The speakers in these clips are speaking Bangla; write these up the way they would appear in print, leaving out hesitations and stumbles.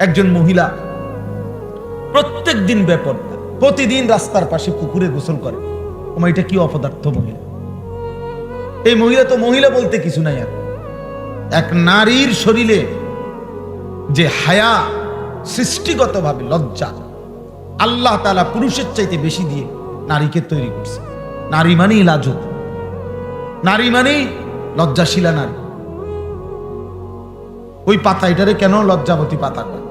একজন মহিলা প্রত্যেক দিন বেপরদা, প্রতিদিন রাস্তার পাশে পুকুরে গোসল করে। ওমা, এটা কি অপদার্থ মহিলা! এই মহিলা তো মহিলা বলতে কিছু নাই। আর এক নারীর শরীরে যে হায়া, সৃষ্টিগতভাবে লজ্জা, আল্লাহ তাআলা পুরুষের চাইতে বেশি দিয়ে নারীকে তৈরি করছে। নারী মানেই লাজুক, নারী মানেই লজ্জাশীলা নারী। ওই পাতা, এটারে কেন লজ্জাবতী পাতা কয়?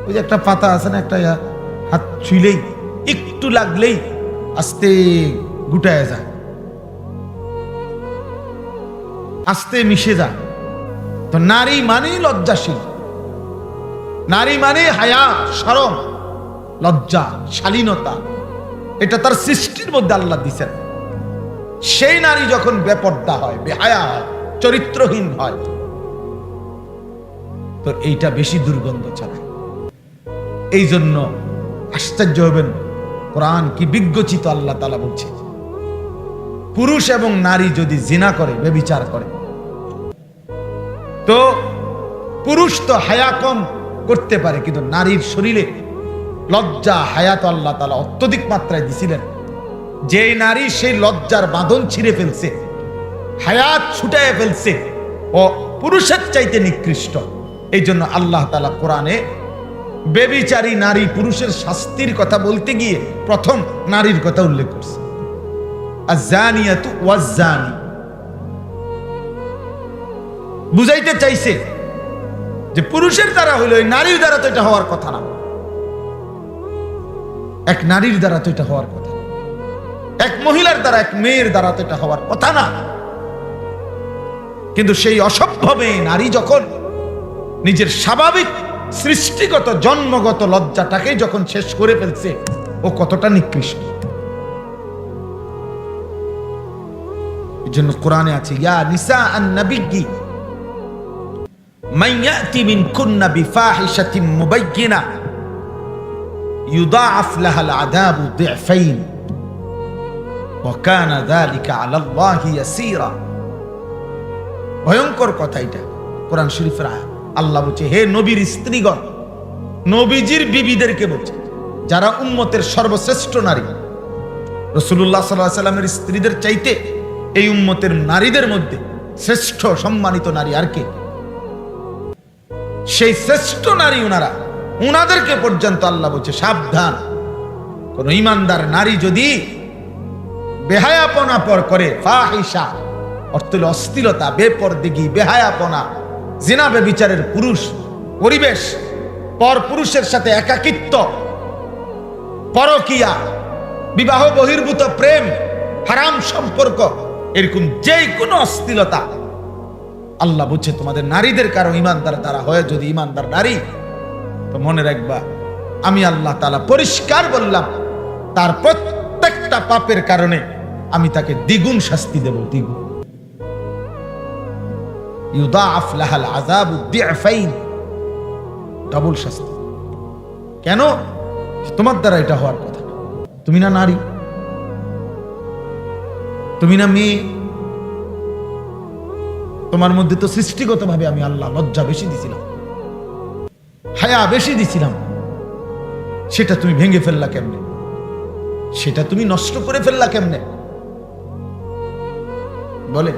ওই যে একটা পাতা আছে না, একটা হাত ছুইলেই, একটু লাগলেই আস্তে গুটায় যায়, আস্তে মিশে যায়। তো নারী মানেই লজ্জাশীল, নারী মানে হায়া, শরম, লজ্জা, শালীনতা। এটা তার সৃষ্টির মধ্যে আল্লাহ দিছেন। সেই নারী যখন বেপর্দা হয়, বেহায়া হয়, চরিত্রহীন হয়, তো এইটা বেশি দুর্গন্ধ ছড়ায়। এই জন্য আশ্চর্য হবেন, কোরআন কি বিজ্ঞচিত আল্লাহ তাআলা বলছে, পুরুষ এবং নারী যদি জিনা করে, ব্যভিচার করে, তো পুরুষ তো হায়া কম করতে পারে, কিন্তু নারীর শরীরে লজ্জা, হায়া তো আল্লাহ তাআলা অত্যধিক মাত্রায় দিছিলেন। যে নারী সেই লজ্জার বাঁধন ছিঁড়ে ফেলছে, হায়াত ছুটায় ফেলছে, ও পুরুষের চাইতে নিকৃষ্ট। এই জন্য আল্লাহ তাআলা কোরআনে ব্যভিচারী নারী পুরুষের শাস্তির কথা বলতে গিয়ে প্রথম নারীর কথা উল্লেখ করছে, আয-যানিয়াতু ওয়াজ-যানি। বুঝাইতে চাইছে যে পুরুষের দ্বারা হইল, নারীর দ্বারা তো এটা হওয়ার কথা না। এক নারীর দ্বারা তো এটা হওয়ার কথা, এক মহিলার দ্বারা, এক মেয়ের দ্বারা তো এটা হওয়ার কথা না। কিন্তু সেই অসভ্য মেয়ে নারী যখন নিজের স্বাভাবিক সৃষ্টিগত জন্মগত লজ্জাটাকে যখন শেষ করে ফেলছে, ও কতটা নিকৃষ্ট। এই জন্য কোরআনে আছে, ইয়া নিসা আন-নবিয়্যি মান ইয়াতি মিনকুন্না বিফাহিশাতিন মুবায়্যিনা ইউদাআফ লাহাল আযাবু দি'ফাইন ওয়া কানা যালিকা আলাল্লাহি ইয়াসীরা। ভয়ঙ্কর কথা এটা, কোরআন শরীফের আয়াত। আল্লাহ বলছে, হে নবীর স্ত্রীগণ, নবীজির বিবিদেরকে বলছে, যারা উম্মতের সর্বশ্রেষ্ঠ নারী, রাসূলুল্লাহ সাল্লাল্লাহু আলাইহি ওয়াসাল্লামের স্ত্রীদের চাইতে এই উম্মতের নারীদের মধ্যে শ্রেষ্ঠ সম্মানিত নারী আর কে? সেই শ্রেষ্ঠ নারী ওনারা, ওনাদেরকে পর্যন্ত আল্লাহ বলছে সাবধান, কোন ঈমানদার নারী যদি বেহায়াপনা পর করে, ফাহিশা অর্থ হলো অশ্লীলতা, বেপরদেগি, বেহায়াপনা, জিনা ব্যভিচারের পুরুষ পরিবেশ, পর পুরুষের সাথে একাকিত্ব, পরকিয়া, বিবাহ বহির্ভূত প্রেম, হারাম সম্পর্ক, এরকম যে কোনো অশ্লীলতা, আল্লাহ বলছে তোমাদের নারীদের কারো ঈমানদার দ্বারা হয়, যদি ঈমানদার নারী, তো মনে রাখবা আমি আল্লাহ তাআলা পরিষ্কার বললাম, তার প্রত্যেকটা পাপের কারণে আমি তাকে দ্বিগুণ শাস্তি দেব, দ্বিগুণ। ইউদাআফ লাহাল আযাবু দি'ফাইন, ডাবল শাস্তি। কেন? তোমার দ্বারা এটা হওয়ার কথা। তুমি না নারী, তুমি না মেয়ে, তোমার মধ্যে তো সৃষ্টিগতভাবে আমি আল্লাহ লজ্জা বেশি দিছিলাম, হায়া বেশি দিছিলাম, সেটা তুমি ভেঙে ফেললা কেমনে? সেটা তুমি নষ্ট করে ফেললা কেমনে? বলে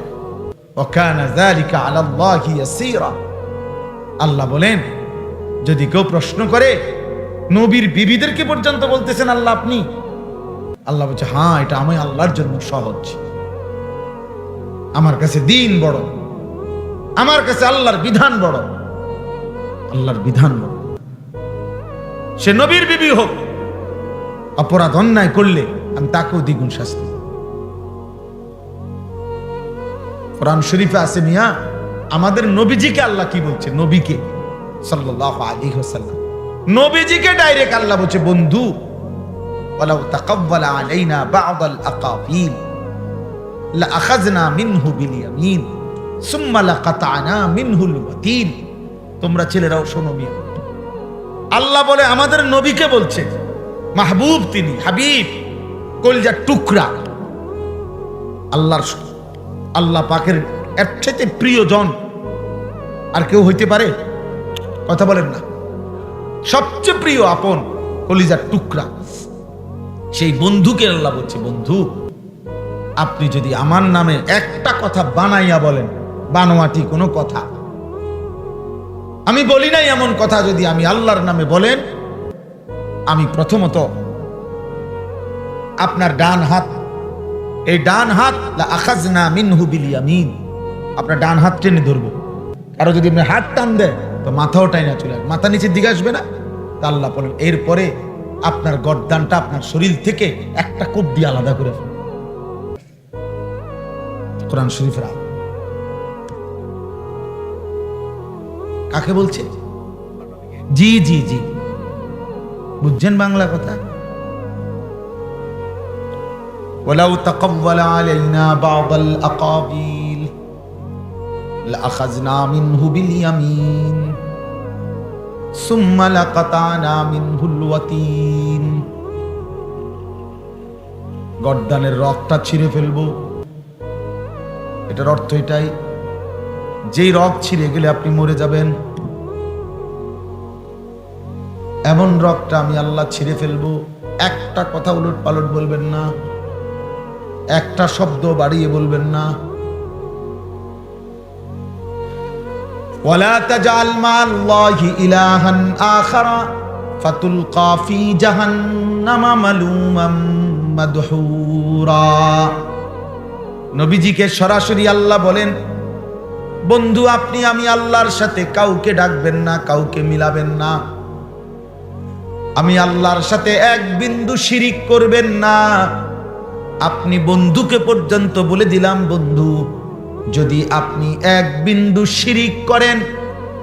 ওয়াকানা যালিকা আলাল্লাহি ইয়াসীরা। আল্লাহ বলেন, যদি কেউ প্রশ্ন করে, নবীর বিবিদেরকে পর্যন্ত বলতেছেন আল্লাহ আপনি, আল্লাহ বলছে হ্যাঁ, এটা আমি আল্লাহর জন্য সহজ। আমার কাছে দিন বড়, আমার কাছে আল্লাহর বিধান বড়, আল্লাহর বিধান বড়। সে নবীর বিবি হোক, অপরাধ অন্যায় করলে আমি তাকেও দ্বিগুণ শাস্তি। কোরআন শরীফে আছে মিয়া, আমাদের নবীজিকে আল্লাহ কি বলছে, নবীকে সাল্লাল্লাহু আলাইহি ওয়াসাল্লাম, নবীজিকে ডাইরেক্ট আল্লাহ বলছে, বন্ধু ওয়ালাউ তাকাব্বালা আলাইনা বা'দাল আকাবিল লাআখাযনা মিনহু বিল ইয়ামিন সুম্মা লাকাতা'না মিনহুল ওয়াতিন। তোমরা ছেলেরাও শোনো মিয়া, আল্লাহ বলে আমাদের নবীকে বলছে, মাহবুব তিনি, হাবিব, কলিজার টুকরা, আল্লাহ পাকের এর চাইতে প্রিয়জন আর কেউ হইতে পারে? কথা বলেন না। সবচেয়ে প্রিয় আপন কলিজার টুকরা, সেই বন্ধুকে আল্লাহ বলছে, বন্ধু আপনি যদি আমার নামে একটা কথা বানাইয়া বলেন, বানোয়াটি কোনো কথা, আমি বলি নাই এমন কথা, যদি আমি আল্লাহর নামে বলেন, আমি প্রথমত আপনার ডান হাত, এই ডান হাত লা আখাযনা মিনহু বিল ইয়ামিন, আপনার ডান হাত টেনে ধরবো। কারো যদি আপনি হাত টান দেয় তো মাথাও টাইনা চলে আসবে, মাথা নিচের দিকে আসবে না। তা আল্লাহ বলেন এরপরে আপনার গর্দানটা আপনার শরীর থেকে একটা কোপ দিয়ে আলাদা করে ফেলবে। কোরআন শরীফের আয়াত। কাকে বলছে? জি জি জি, বুঝছেন বাংলা কথা? ওয়ালাউ তাকাওয়ালা আলাইনা বা'দাল আকাবিল লাআখাযনা মিনহু বিল ইয়ামিন সুম্মা লাকাতানা মিনহুল ওয়াতিন। গর্দানের রগটা ছিঁড়ে ফেলবো, এটার অর্থ এটাই, যেই রগ ছিঁড়ে গেলে আপনি মরে যাবেন, এমন রগটা আমি আল্লাহ ছিঁড়ে ফেলবো। একটা কথা উলট পালট বলবেন না, একটা শব্দ বাড়িয়ে বলবেন না। ওয়ালা তাজআল মা'আল্লাহি ইলাহান আখারা ফাতুলকা ফি জাহান্নামা মালুমান মাদহুরা। নবীজিকে সরাসরি আল্লাহ বলেন, বন্ধু আপনি আমি আল্লাহর সাথে কাউকে ডাকবেন না, কাউকে মিলাবেন না, আমি আল্লাহর সাথে এক বিন্দু শিরিক করবেন না। আপনি বন্ধুকে পর্যন্ত বলে দিলাম, বন্ধু যদি আপনি এক বিন্দু শিরিক করেন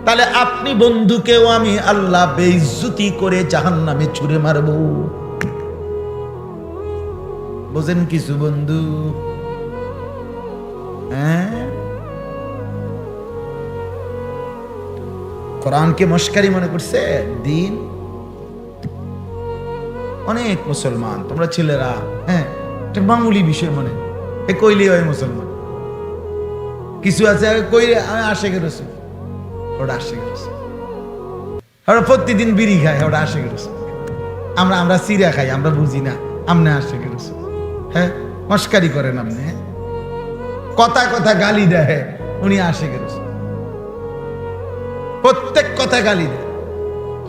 তাহলে আপনি বন্ধুকেও আমি আল্লাহ বেইজ্জতি করে জাহান্নামে ছুঁড়ে মারব। বোঝেন কিছু বন্ধু? হ্যাঁ, কোরআনকে মস্কারি মনে করছে দিন। অনেক মুসলমান তোমরা ছেলেরা, হ্যাঁ, একটা মামুলি বিষয় মনে এ কইলে হয় মুসলমান। কিছু আছে কইলে আমি আশেকের রসুল, ওটা আশেকের রসুল, ওরা প্রতিদিন বিড়ি খায়, ওটা আশেকের রসুল। আমরা সিরা খাই, আমরা বুঝি না, আমনে আশেকের রসুল। হ্যাঁ, মস্কারি করেন আপনি, কথা কথা গালি দেয়, উনি আশেকের রসুল। প্রত্যেক কথা গালি দেয়,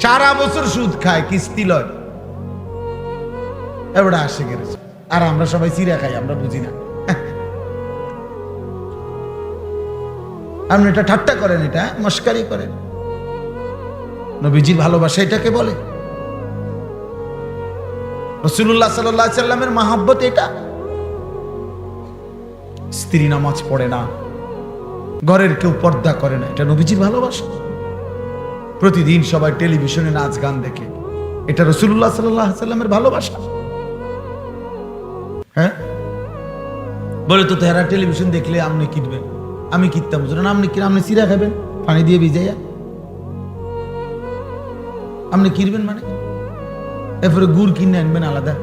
সারা বছর সুদ খায়, কিস্তি লয়, এবারে আশেকের রসুল। আর আমরা সবাই সিরা খাই, আমরা বুঝি না। আপনি এটা ঠাট্টা করেন, এটা মস্কারি করেন। নবীজির ভালোবাসা এটাকে বলে, রাসূলুল্লাহ সাল্লাল্লাহু আলাইহি সাল্লামের মহব্বত এটা। স্ত্রী নামাজ পড়ে না, ঘরের কেউ পর্দা করে না, এটা নবীজির ভালোবাসা। প্রতিদিন সবাই টেলিভিশনে নাচ গান দেখে, এটা রাসূলুল্লাহ সাল্লাল্লাহু আলাইহি সাল্লামের ভালোবাসা। হ্যাঁ, বলে তো তেরা টেলিভিশন দেখলে আপনি কিনবেন, আমি কিনতাম বুঝলেন, আপনি কিনে আপনি চিরা খাবেন পানি দিয়ে ভিজাইয়া, আপনি কিনবেন মানে এরপরে গুড় কিনে আনবেন আলাদা,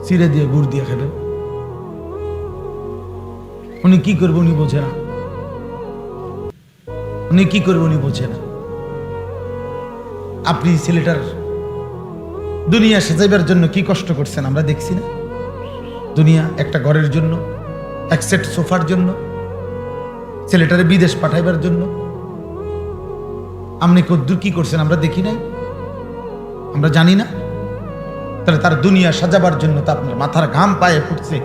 চিরা দিয়ে গুড় দিয়ে খাবেন। উনি কি করবে উনি বোঝে না, উনি কি করবে উনি বোঝে না। আপনি ছেলেটার দুনিয়া সাজাইবার জন্য কি কষ্ট করছেন আমরা দেখছি না? দুনিয়া একটা ঘরের জন্য, এক সেট সোফার জন্য, ছেলেটারে বিদেশ পাঠাইবার জন্য আপনি কদ্দুর কি করছেন আমরা দেখি নাই, আমরা জানি না? তাহলে তার দুনিয়া সাজাবার জন্য তা আপনার মাথার ঘাম পায়ে ফুটছে,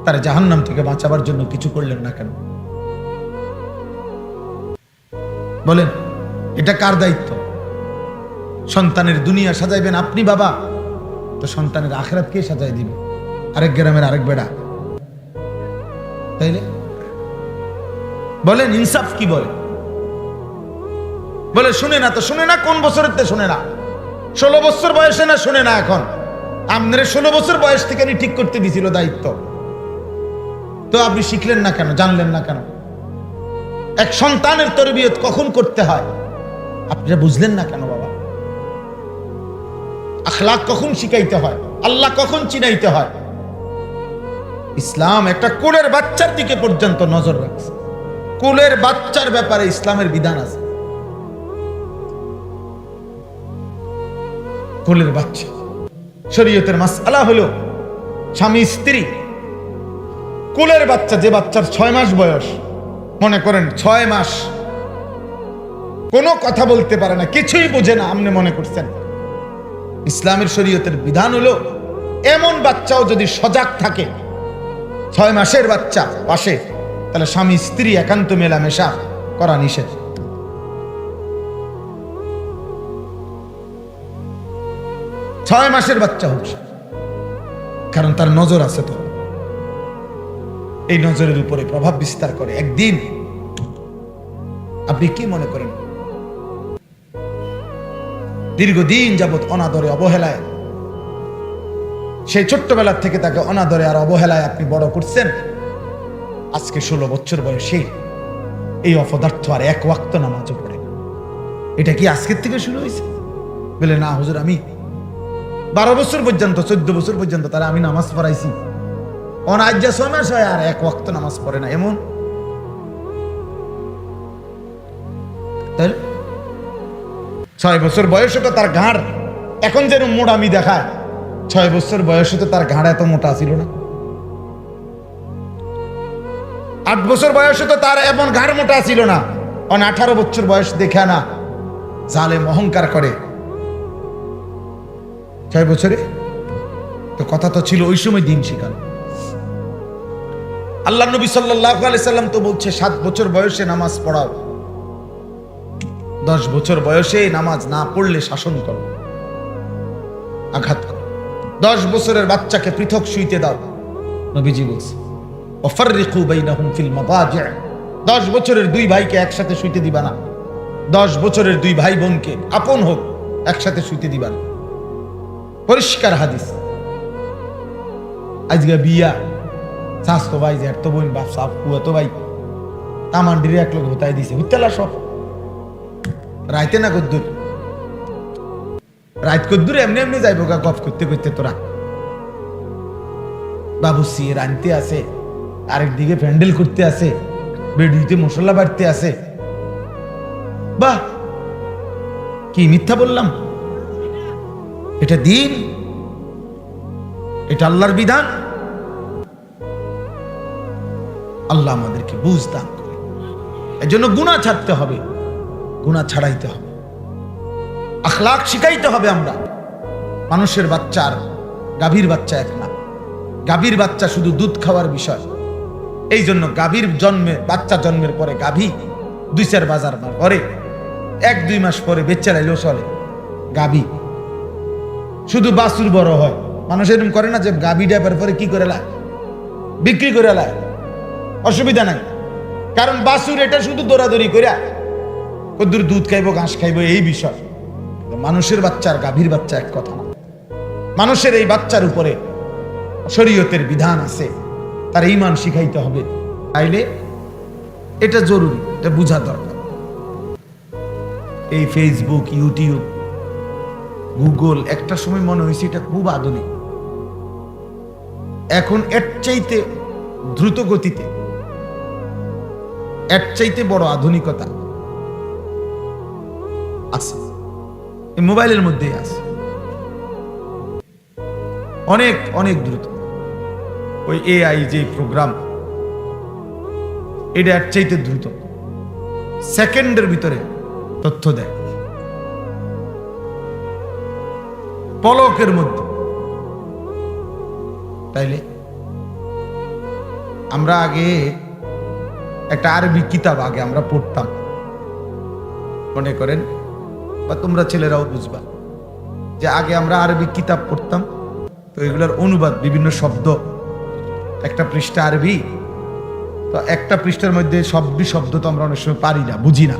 তার জাহান্নাম থেকে বাঁচাবার জন্য কিছু করলেন না কেন? বলেন, এটা কার দায়িত্ব? সন্তানের দুনিয়া সাজাইবেন আপনি বাবা, তো সন্তানের আখিরাত কে সাজাই দিবে? আরেক গ্রামের আরেক বেড়া? তাইলে বলেন ইনসাফ কি বলে? বলে শুনে না তো শুনে না, কোন বছরের তে শুনে না? 16 বছর বয়সে না শুনে না? এখন আপনার 16 বছর বয়স থেকে ঠিক করতে দিছিল দায়িত্ব, তো আপনি শিখলেন না কেন, জানলেন না কেন? এক সন্তানের তরবিয়ত কখন করতে হয় আপনারা বুঝলেন না কেন বাবা? আখলাক কখন শিখাইতে হয়, আল্লাহ কখন চিনাইতে হয়? ইসলাম একটা কোলের বাচ্চার দিকে পর্যন্ত নজর রাখছে, কোলের বাচ্চার ব্যাপারে ইসলামের বিধান আছে। কোলের বাচ্চা। শরীয়তের মাসআলা হলো স্বামী স্ত্রী কোলের বাচ্চা, যে বাচ্চার 6 মাস বয়স, মনে করেন 6 মাস, কোনো কথা বলতে পারে না, কিছুই বোঝে না, আপনি মনে করছেন ইসলামের শরীয়তের বিধান হলো এমন বাচ্চাও যদি সজাগ থাকে, 6 মাসের বাচ্চা পাশে, তাহলে স্বামী স্ত্রী একান্ত মেলামেশা করা নিষেধ। 6 মাসের বাচ্চা হচ্ছে, কারণ তার নজর আছে, তো এই নজরের উপরে প্রভাব বিস্তার করে। একদিন আপনি কি মনে করেন দীর্ঘদিন যাবৎ অনাদরে অবহেলায়, সেই ছোট্টবেলার থেকে তাকে অনাদরে আর অবহেলায় আপনি বড় করছেন, আজকে 16 বছর বয়সে এই অপদার্থ আর 1 ওয়াক্ত নামাজও পড়ে। এটা কি আজকের থেকে শুরু হয়েছে? বলে না হুজুর, আমি 12 বছর পর্যন্ত, 14 বছর পর্যন্ত তারা আমি নামাজ পড়াইছি, আজ যা 6 মাস হয় আর 1 ওয়াক্ত নামাজ পড়ে না, এমন? তাই 6 বছর বয়সে তো তার ঘাড় এখন যেন মোটামি দেখায়, 6 বছর বয়সে তো তার ঘাড় এত মোটা ছিল না। 8 বছর বয়সে তো তার এমন ঘাড় মোটা ছিল না। 18 বছর বয়স দেখে না জালেম অহংকার করে, 6 বছরে তো কথা তো ছিল ওই সময় দিন শিখানো। আল্লাহ নবী সাল্লাল্লাহু আলাইহি সাল্লাম তো বলছে 7 বছর বয়সে নামাজ পড়াও, 10 বছর বয়সে নামাজ না পড়লে শাসন করো, আঘাত করো। 10 বছরের বাচ্চাকে পৃথক শুইতে দাও, নবীজি বলছে ওয়াফাররিকু বাইনাহুম ফিল মাদাজি'। 10 বছরের 2 ভাইকে একসাথে শুইতে দিবা না, 10 বছরের 2 ভাই বোনকে আপন হোক একসাথে শুইতে দিবা না, পরিষ্কার হাদিস। আজকে বিয়া স্বাস্থ্য ভাই, জ্যাঠতো বোন, বাপ সাপ, কুয়াতো ভাই, তামান্ডিরে এক লোক হতাই দিছে, হুইতালা সব রাইতে না কদ্দুর, রাইত কদ্দুর এমনি এমনি যাইব গা গপ করতে করতে। তোরা বাবু সিয়ে রানতে আছে, আরেকদিকে প্যান্ডেল করতে আছে, বেডিতে মশলা বাড়তে আছে। বাহ, কি মিথ্যা বললাম? এটা দিন, এটা আল্লাহর বিধান। আল্লাহ আমাদেরকে বুঝ দান করে। এজন্য গুনাহ ছাড়তে হবে, গুনাহ ছাড়াইতে হবে, আখলাক শিখাইতে হবে। আমরা মানুষের বাচ্চার গাভীর বাচ্চা এক না, গাভীর বাচ্চা শুধু দুধ খাওয়ার বিষয়। এই জন্য গাভীর জন্মে, বাচ্চা জন্মের পরে গাভী 2-4 বাজার পরে 1-2 মাস পরে বেচা লাইলেও চলে। গাভী শুধু বাছুর বড় হয়, মানুষ এরকম করে না যে গাভী ডাবার পরে কি করে লায়, বিক্রি করে লায়, অসুবিধা নাই। কারণ বাছুর এটা শুধু দৌড়াদৌড়ি করে কদ্দুর দুধ খাইবো, ঘাস খাইবো, এই বিষয়। মানুষের বাচ্চা আর গাভীর বাচ্চা এক কথা না। মানুষের এই বাচ্চার উপরে শরীয়তের বিধান আছে, তার ঈমান শিখাইতে হবে। তাইলে এটা জরুরি, এটা বুঝা দরকার। এই ফেসবুক, ইউটিউব, গুগল একটা সময় মনে হয়েছে এটা খুব আধুনিক, এখন এর চাইতে দ্রুত গতিতে, এর চাইতে বড় আধুনিকতা আছে এই মোবাইলের মধ্যেই আছে, অনেক অনেক দ্রুত। ওই এআই যে প্রোগ্রাম, এটা এর চাইতে দ্রুত, সেকেন্ডের ভিতরে তথ্য দেয়, পলকের মধ্যে। তাইলে আমরা আগে একটা আরবি কিতাব আগে আমরা পড়তাম, মনে করেন, বা তোমরা ছেলেরাও বুঝবা যে আগে আমরা আরবি কিতাব পড়তাম, তো এগুলোর অনুবাদ, বিভিন্ন শব্দ, একটা পৃষ্ঠা আরবি, তো একটা পৃষ্ঠার মধ্যে সবই শব্দ তো আমরা অনেক সময় পারি না, বুঝি না,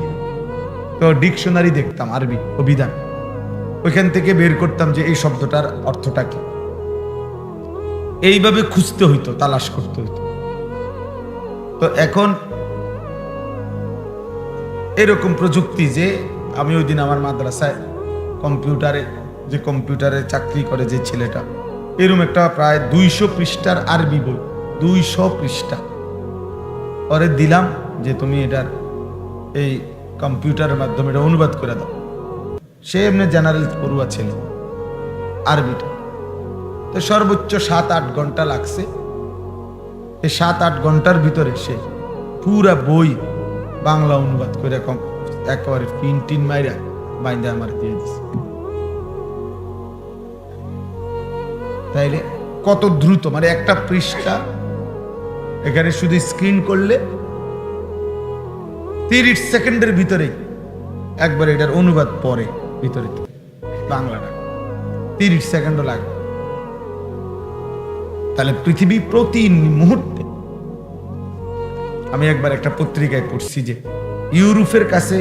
তো ডিকশনারি দেখতাম, আরবি অভিধান, ওইখান থেকে বের করতাম যে এই শব্দটার অর্থটা কি। এইভাবে খুঁজতে হইতো, তালাশ করতে হইতো। তো এখন এরকম প্রযুক্তি যে আমি ওই দিন আমার মাদ্রাসায় কম্পিউটারে চাকরি করে যে ছেলেটা, এরকম একটা প্রায় 200 পৃষ্ঠার আরবি বই, 200 পৃষ্ঠা পরে দিলাম যে তুমি এটার এই কম্পিউটারের মাধ্যমে এটা অনুবাদ করে দাও। সে এমনি জেনারেল পড়ুয়া ছেলে, আরবিটা। তো সর্বোচ্চ 7-8 ঘন্টা লাগছে। এই 7-8 ঘন্টার ভিতরে সে পুরা বই বাংলা অনুবাদ করে একেবারে পিন মাইরা বাইন্দা আমার দিয়ে দিছে। তাইলে কত দ্রুত, মানে একটা পৃষ্ঠা এখানে শুধু স্ক্রিন করলে 30 সেকেন্ডের ভিতরে একবার এটার অনুবাদ পরে ভিতরে বাংলাটা 30 সেকেন্ডও লাগে। তাহলে পৃথিবী প্রতি মুহূর্তে, আমি একবার একটা পত্রিকায় পড়ছি যে ইউরোপের কাছে,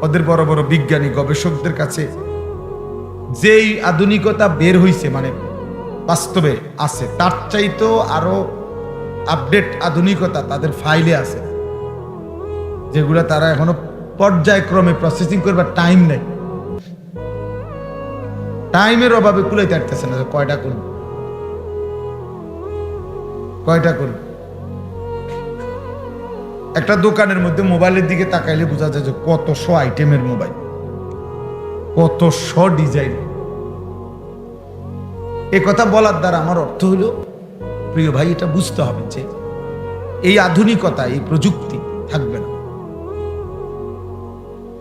ওদের বড় বড় বিজ্ঞানী গবেষকদের কাছে যেই আধুনিকতা বের হইছে, মানে বাস্তবে আছে, তার চাইতেও আরো আপডেট আধুনিকতা তাদের ফাইলে আছে, যেগুলো তারা এখনো পর্যায়ক্রমে প্রসেসিং করবার টাইম নেই। টাইমের অভাবে কুলাইতে পারতেছে না। কয়টা করব, একটা দোকানের মধ্যে মোবাইলের দিকে তাকাইলে বোঝা যায় যে কতশো আইটেমের মোবাইল, কতশো ডিজাইন। এ কথা বলার দ্বারা আমার অর্থ হলো, প্রিয় ভাই, এটা বুঝতে হবে যে এই আধুনিকতা, এই প্রযুক্তি থাকবে না,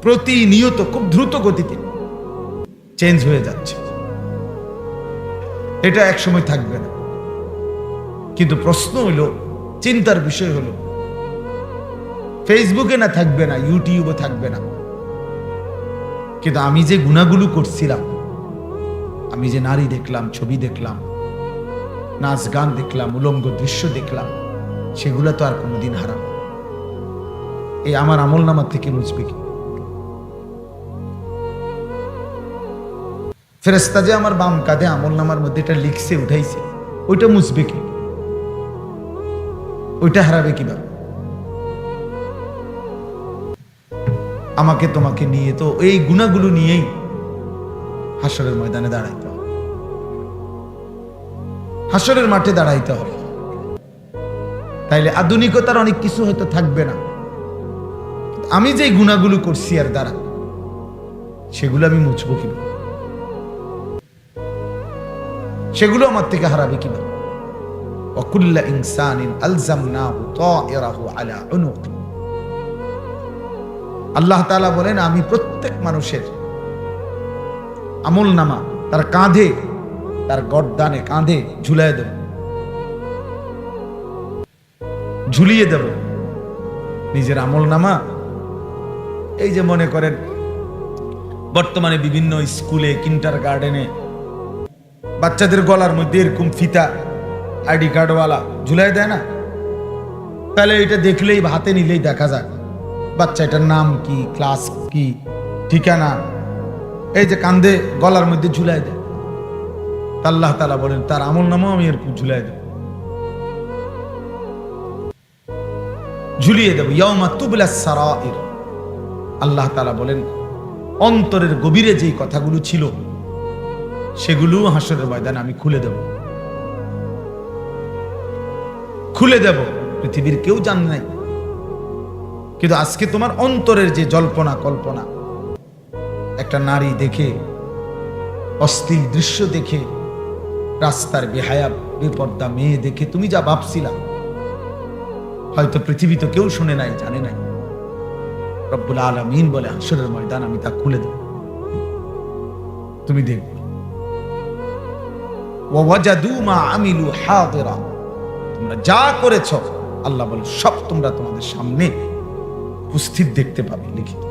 প্রতিনিয়ত খুব দ্রুত গতিতে চেঞ্জ হয়ে যাচ্ছে। এটা একসময় থাকবে না। কিন্তু প্রশ্ন হইল, চিন্তার বিষয় হলো, ফেসবুকে না থাকবে না, ইউটিউবে থাকবে না, কিন্তু আমি যে গুণাগুলো করছিলাম, আমি যে নারী দেখলাম, ছবি দেখলাম, নাচ গান দেখলাম, উলঙ্গ দৃশ্য দেখলাম, সেগুলো তো আর কোনোদিন হারাম। এই আমার আমল নামার থেকে মুছবে কি? ফেরেশতা যে আমার বাম কাঁধে আমল নামার মধ্যে এটা লিখছে, উঠাইছে, ওইটা মুছবে কি? ওইটা হারাবে কিভাবে? আমাকে তোমাকে নিয়ে তো এই গুণাগুলো নিয়েই হাসরের ময়দানে দাঁড়াইতে হবে, হাসরের মাঠে দাঁড়াইতে হবে। তাইলে আধুনিকতার অনেক কিছু হয়তো থাকবে না, আমি যে গুণাগুলো করছি আর দ্বারা, সেগুলো আমি মুছবো কিভাবে? সেগুলো আমার থেকে হারাবে কিভাবে? ওয়াকুল্লা ইনসানিন আলজামনাহু তায়রাহু আলা উনুকি। আল্লাহ তাআলা বলেন, আমি প্রত্যেক মানুষের আমল নামা তার কাঁধে, তার গর্দানে, কাঁধে ঝুলিয়ে দেব নিজের আমল নামা। এই যে মনে করেন বর্তমানে বিভিন্ন স্কুলে, কিন্ডার গার্ডেনে বাচ্চাদের গলার মধ্যে এরকম ফিতা আইডি কার্ডওয়ালা ঝুলাই দেয় না? তাহলে এটা দেখলেই, হাতে নিলেই দেখা যায় বাচ্চাটার নাম কি, ক্লাস কি, ঠিকানা, এই যে কান্দে গলার মধ্যে ঝুলাই দেয়। আল্লাহ তাআলা বলেন, তার আমল নামাও আমি এরকম ঝুলাই দেব, ঝুলিয়ে দেব। ইয়াউমা তুবলাস সারাইর। আল্লাহ তাআলা বলেন, অন্তরের গভীরে যেই কথাগুলো ছিল, সেগুলো হাসরের ময়দানে আমি খুলে দেব। পৃথিবীর কেউ জানে নাই, কিন্তু আজকে তোমার অন্তরের যে জল্পনা কল্পনা, একটা নারী দেখে, অশ্লীল দৃশ্য দেখে, রাস্তার বেহায়া বেপর্দা মেয়ে দেখে তুমি যা ভাবছিলা, হয়তো পৃথিবী তো কেউ শুনে নাই, জানে নাই। রব্বুল আলামিন বলে, হাসরের ময়দান আমি তা খুলে দেব, তুমি দেখবে। ওয়াজাদু মা আমিলু হাদিরা। তোমরা যা করেছ, আল্লাহ বলে, সব তোমরা তোমাদের সামনে উপস্থিত দেখতে পাবে, লিখিত।